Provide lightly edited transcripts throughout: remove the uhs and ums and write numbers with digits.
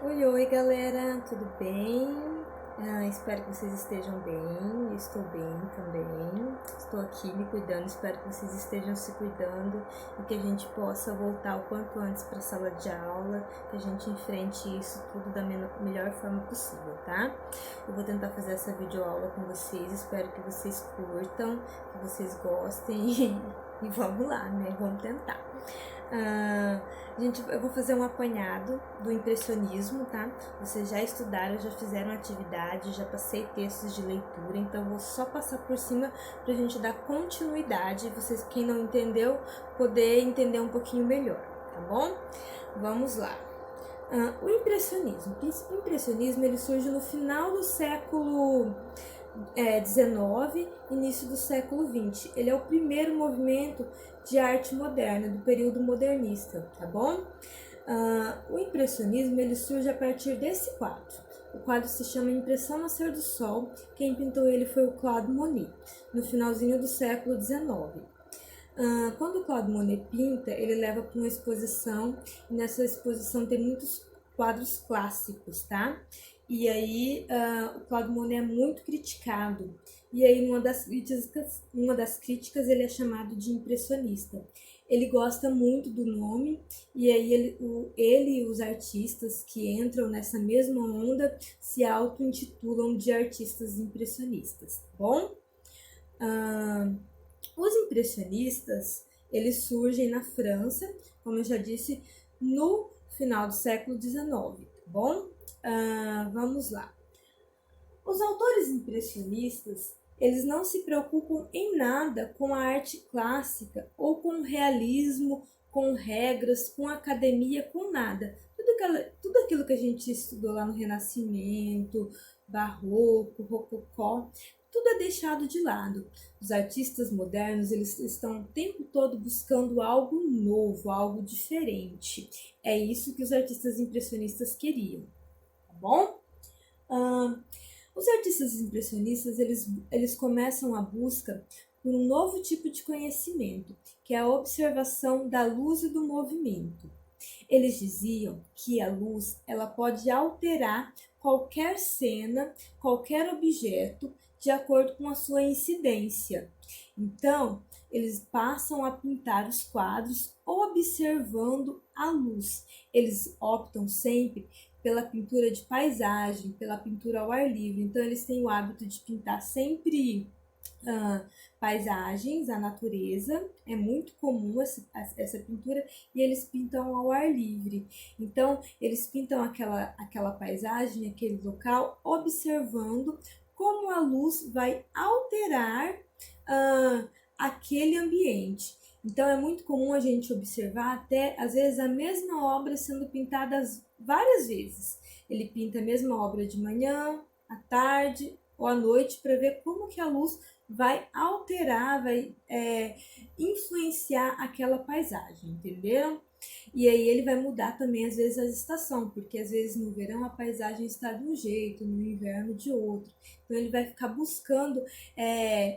Oi, oi galera, tudo bem? Espero que vocês estejam bem, eu estou bem também. Estou aqui me cuidando, espero que vocês estejam se cuidando e que a gente possa voltar o quanto antes para a sala de aula, que a gente enfrente isso tudo da melhor forma possível, tá? Eu vou tentar fazer essa videoaula com vocês, espero que vocês curtam, que vocês gostem e vamos lá, né? Vamos tentar. Eu vou fazer um apanhado do impressionismo, tá? Vocês já estudaram, já fizeram atividade, já passei textos de leitura, então vou só passar por cima pra gente dar continuidade, vocês, quem não entendeu, poder entender um pouquinho melhor, tá bom? Vamos lá. O impressionismo. O impressionismo ele surge no final do século XIX, início do século XX. Ele é o primeiro movimento de arte moderna, do período modernista, tá bom? O impressionismo ele surge a partir desse quadro. O quadro se chama Impressão Nascer do Sol. Quem pintou ele foi o Claude Monet, no finalzinho do século XIX. Quando o Claude Monet pinta, ele leva para uma exposição, e nessa exposição tem muitos quadros clássicos, tá? E aí o Claude Monet é muito criticado, e aí numa das críticas ele é chamado de impressionista. Ele gosta muito do nome, e aí ele e os artistas que entram nessa mesma onda se auto-intitulam de artistas impressionistas, tá bom? Os impressionistas, eles surgem na França, como eu já disse, no final do século XIX, tá bom? Vamos lá. Os autores impressionistas, eles não se preocupam em nada com a arte clássica ou com o realismo, com regras, com academia, com nada. Tudo aquilo que a gente estudou lá no Renascimento, Barroco, Rococó, tudo é deixado de lado. Os artistas modernos, eles estão o tempo todo buscando algo novo, algo diferente. É isso que os artistas impressionistas queriam, tá bom? Os artistas impressionistas, eles começam a busca por um novo tipo de conhecimento, que é a observação da luz e do movimento. Eles diziam que a luz ela pode alterar qualquer cena, qualquer objeto, de acordo com a sua incidência. Então, eles passam a pintar os quadros observando a luz. Eles optam sempre pela pintura de paisagem, pela pintura ao ar livre. Então, eles têm o hábito de pintar sempre paisagens, a natureza, é muito comum essa pintura, e eles pintam ao ar livre. Então, eles pintam aquela paisagem, aquele local, observando como a luz vai alterar aquele ambiente. Então, é muito comum a gente observar até, às vezes, a mesma obra sendo pintada várias vezes. Ele pinta a mesma obra de manhã, à tarde ou à noite para ver como que a luz vai alterar, vai influenciar aquela paisagem, entenderam? E aí ele vai mudar também às vezes a estação, porque às vezes no verão a paisagem está de um jeito, no inverno de outro. Então ele vai ficar buscando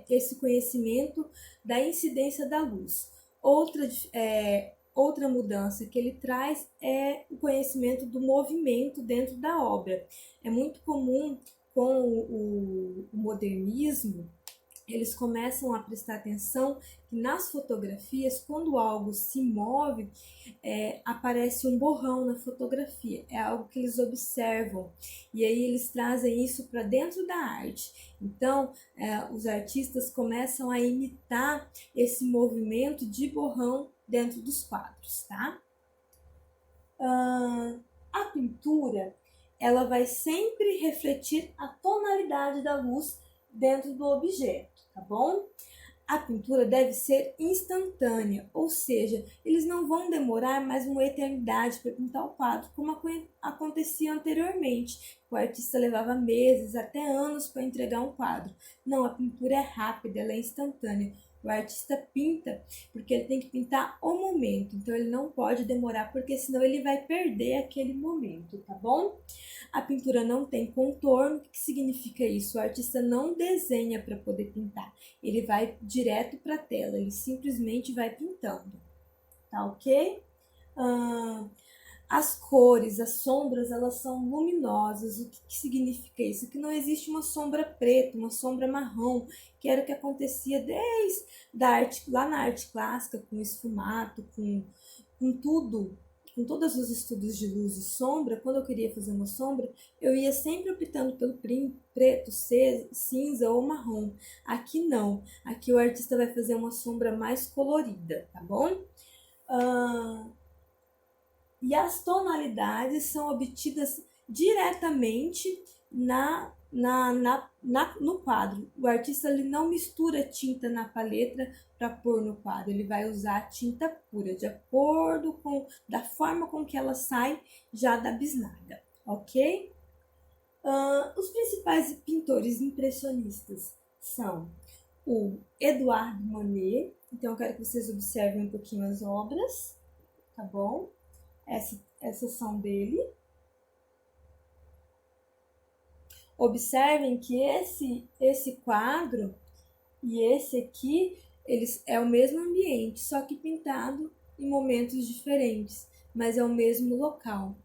esse conhecimento da incidência da luz. Outra mudança que ele traz é o conhecimento do movimento dentro da obra. É muito comum com o modernismo, eles começam a prestar atenção que nas fotografias, quando algo se move, aparece um borrão na fotografia. É algo que eles observam. E aí eles trazem isso para dentro da arte. Então, os artistas começam a imitar esse movimento de borrão dentro dos quadros, tá? A pintura, ela vai sempre refletir a tonalidade da luz dentro do objeto, tá bom? A pintura deve ser instantânea, ou seja, eles não vão demorar mais uma eternidade para pintar o quadro, como acontecia anteriormente. O artista levava meses, até anos para entregar um quadro. Não, a pintura é rápida, ela é instantânea. O artista pinta porque ele tem que pintar o momento, então ele não pode demorar, porque senão ele vai perder aquele momento, tá bom? A pintura não tem contorno. O que significa isso? O artista não desenha para poder pintar, ele vai direto para a tela, ele simplesmente vai pintando, tá ok? As cores, as sombras, elas são luminosas. O que significa isso? Que não existe uma sombra preta, uma sombra marrom, que era o que acontecia desde da arte, lá na arte clássica, com esfumato, com tudo, com todos os estudos de luz e sombra. Quando eu queria fazer uma sombra, eu ia sempre optando pelo preto, cinza ou marrom. Aqui não. Aqui o artista vai fazer uma sombra mais colorida, tá bom? E as tonalidades são obtidas diretamente no quadro. O artista ele não mistura tinta na paleta para pôr no quadro, ele vai usar tinta pura, de acordo com da forma com que ela sai já da bisnaga, ok? Os principais pintores impressionistas são o Edouard Monet, então eu quero que vocês observem um pouquinho as obras, tá bom? Essas são dele. Observem que esse quadro e esse aqui, eles é o mesmo ambiente, só que pintado em momentos diferentes, mas é o mesmo local.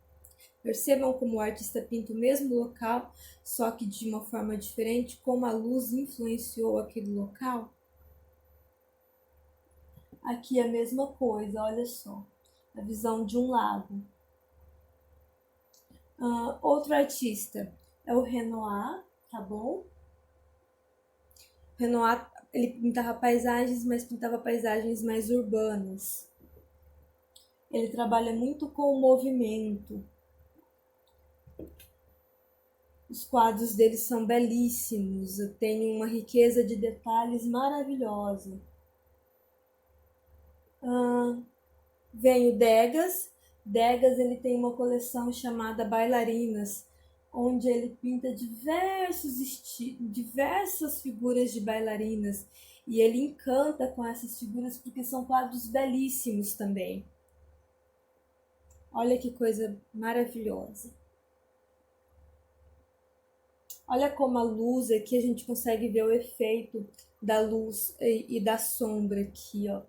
Percebam como o artista pinta o mesmo local, só que de uma forma diferente, como a luz influenciou aquele local. Aqui é a mesma coisa, olha só, a visão de um lago. Outro artista é o Renoir, tá bom? Renoir, ele pintava paisagens, mas pintava paisagens mais urbanas. Ele trabalha muito com o movimento. Os quadros dele são belíssimos, tem uma riqueza de detalhes maravilhosa. Vem o Degas. Degas ele tem uma coleção chamada Bailarinas, onde ele pinta diversas figuras de bailarinas. E ele encanta com essas figuras porque são quadros belíssimos também. Olha que coisa maravilhosa. Olha como a luz aqui, a gente consegue ver o efeito da luz e da sombra aqui, ó.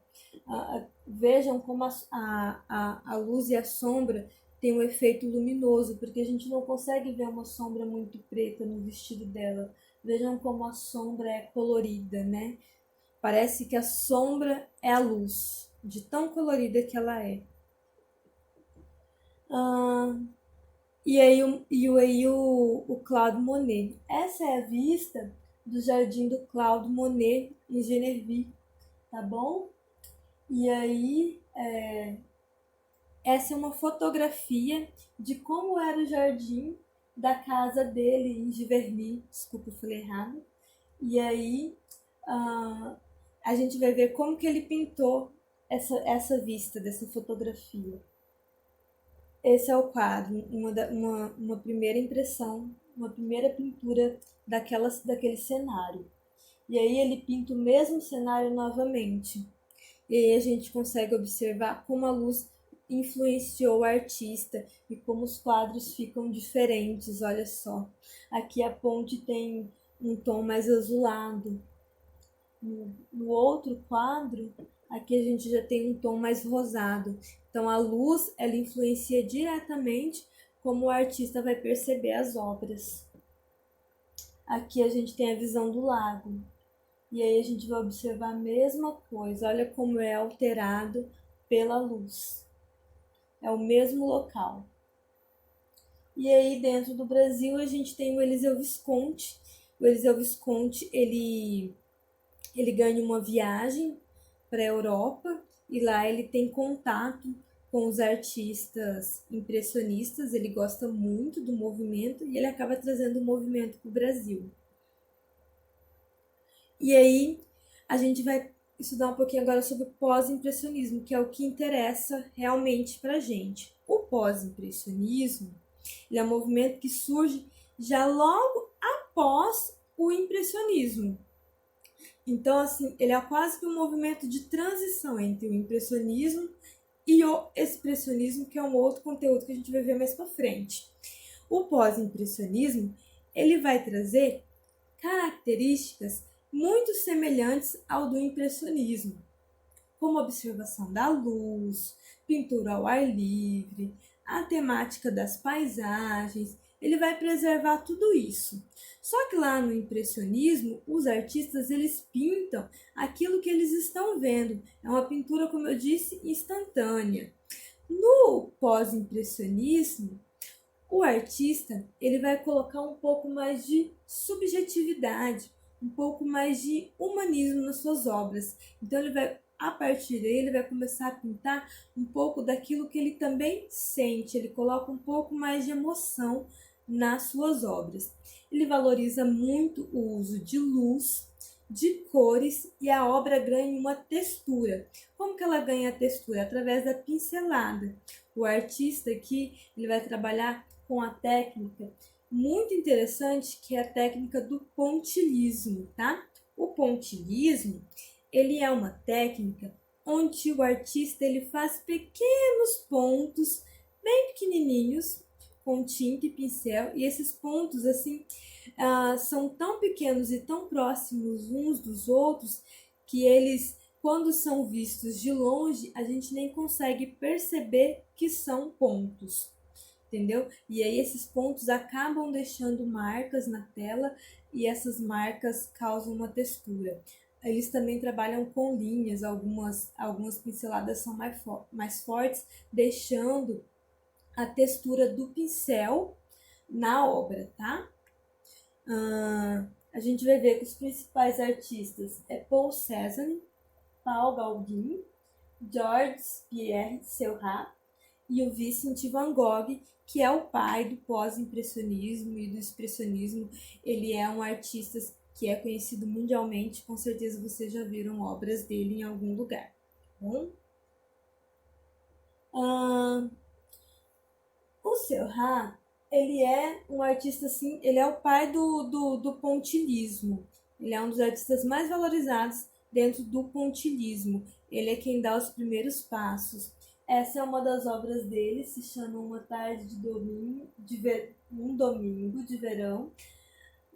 Vejam como a luz e a sombra têm um efeito luminoso, porque a gente não consegue ver uma sombra muito preta no vestido dela. Vejam como a sombra é colorida, né? Parece que a sombra é a luz, de tão colorida que ela é. E aí o Claude Monet. Essa é a vista do jardim do Claude Monet em Genevieve, tá bom? E aí essa é uma fotografia de como era o jardim da casa dele em Giverny. Desculpa, eu falei errado. E aí a gente vai ver como que ele pintou essa vista dessa fotografia. Esse é o quadro, uma primeira impressão, uma primeira pintura daquele cenário. E aí ele pinta o mesmo cenário novamente. E aí a gente consegue observar como a luz influenciou o artista e como os quadros ficam diferentes, olha só. Aqui a ponte tem um tom mais azulado. No outro quadro, aqui a gente já tem um tom mais rosado. Então a luz, ela influencia diretamente como o artista vai perceber as obras. Aqui a gente tem a visão do lago. E aí a gente vai observar a mesma coisa. Olha como é alterado pela luz. É o mesmo local. E aí dentro do Brasil a gente tem o Eliseu Visconti. O Eliseu Visconti, ele ganha uma viagem para a Europa e lá ele tem contato com os artistas impressionistas. Ele gosta muito do movimento e ele acaba trazendo o movimento para o Brasil. E aí a gente vai estudar um pouquinho agora sobre o pós-impressionismo, que é o que interessa realmente para a gente. O pós-impressionismo é um movimento que surge já logo após o impressionismo. Então, assim, ele é quase que um movimento de transição entre o impressionismo e o expressionismo, que é um outro conteúdo que a gente vai ver mais para frente. O pós-impressionismo, ele vai trazer características muito semelhantes ao do impressionismo, como observação da luz, pintura ao ar livre, a temática das paisagens, ele vai preservar tudo isso. Só que lá no impressionismo, os artistas eles pintam aquilo que eles estão vendo. É uma pintura, como eu disse, instantânea. No pós-impressionismo, o artista ele vai colocar um pouco mais de subjetividade, um pouco mais de humanismo nas suas obras. Então ele vai, a partir daí, ele vai começar a pintar um pouco daquilo que ele também sente. Ele coloca um pouco mais de emoção nas suas obras. Ele valoriza muito o uso de luz, de cores, e a obra ganha uma textura. Como que ela ganha a textura? Através da pincelada. O artista aqui ele vai trabalhar com a técnica muito interessante, que é a técnica do pontilhismo, tá? O pontilhismo, ele é uma técnica onde o artista ele faz pequenos pontos bem pequenininhos com tinta e pincel, e esses pontos assim são tão pequenos e tão próximos uns dos outros que eles, quando são vistos de longe, a gente nem consegue perceber que são pontos, entendeu? E aí esses pontos acabam deixando marcas na tela e essas marcas causam uma textura. Eles também trabalham com linhas, algumas pinceladas são mais fortes, deixando a textura do pincel na obra, tá? A gente vai ver que os principais artistas é Paul Cézanne, Paul Gauguin, Georges Pierre Seurat e o Vincent van Gogh, que é o pai do pós-impressionismo e do expressionismo. Ele é um artista que é conhecido mundialmente, com certeza vocês já viram obras dele em algum lugar, tá bom? O Seurat, ele é um artista assim, ele é o pai do pontilhismo. Ele é um dos artistas mais valorizados dentro do pontilhismo. Ele é quem dá os primeiros passos. Essa é uma das obras dele, se chama Uma Tarde de Domingo, um domingo de verão,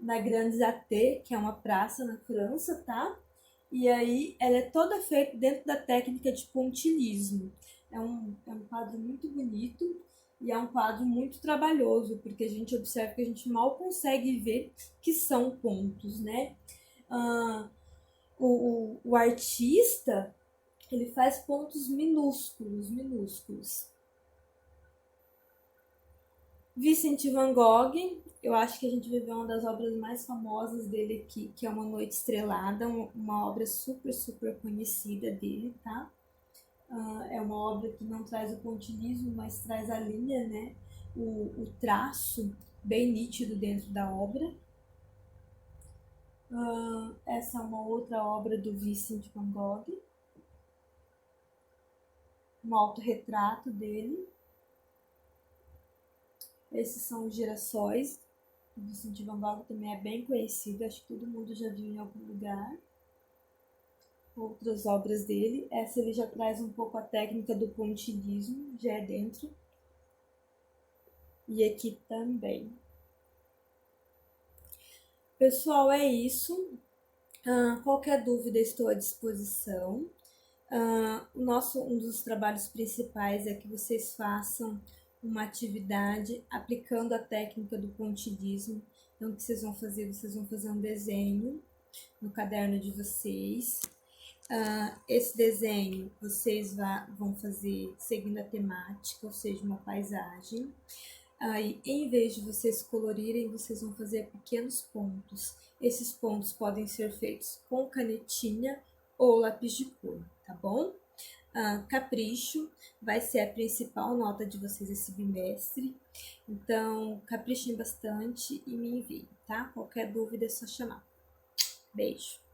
na Grande Zaté, que é uma praça na França, tá? E aí ela é toda feita dentro da técnica de pontilhismo. É um quadro muito bonito e é um quadro muito trabalhoso, porque a gente observa que a gente mal consegue ver que são pontos, né? O artista, ele faz pontos minúsculos. Vincent van Gogh, eu acho que a gente vai ver uma das obras mais famosas dele aqui, que é Uma Noite Estrelada, uma obra super conhecida dele, tá? É uma obra que não traz o pontilhismo, mas traz a linha, né? O traço bem nítido dentro da obra. Essa é uma outra obra do Vincent van Gogh, um autorretrato dele. Esses são os girassóis. O Vincent van Gogh também é bem conhecido, acho que todo mundo já viu em algum lugar. Outras obras dele. Essa ele já traz um pouco a técnica do pontilhismo, já é dentro. E aqui também. Pessoal, é isso. Qualquer dúvida, estou à disposição. Um dos trabalhos principais é que vocês façam uma atividade aplicando a técnica do pontilhismo. Então, o que vocês vão fazer? Vocês vão fazer um desenho no caderno de vocês. Esse desenho vocês vão fazer seguindo a temática, ou seja, uma paisagem. Aí, em vez de vocês colorirem, vocês vão fazer pequenos pontos. Esses pontos podem ser feitos com canetinha ou lápis de cor, tá bom? Capricho vai ser a principal nota de vocês esse bimestre. Então, caprichem bastante e me enviem, tá? Qualquer dúvida é só chamar. Beijo!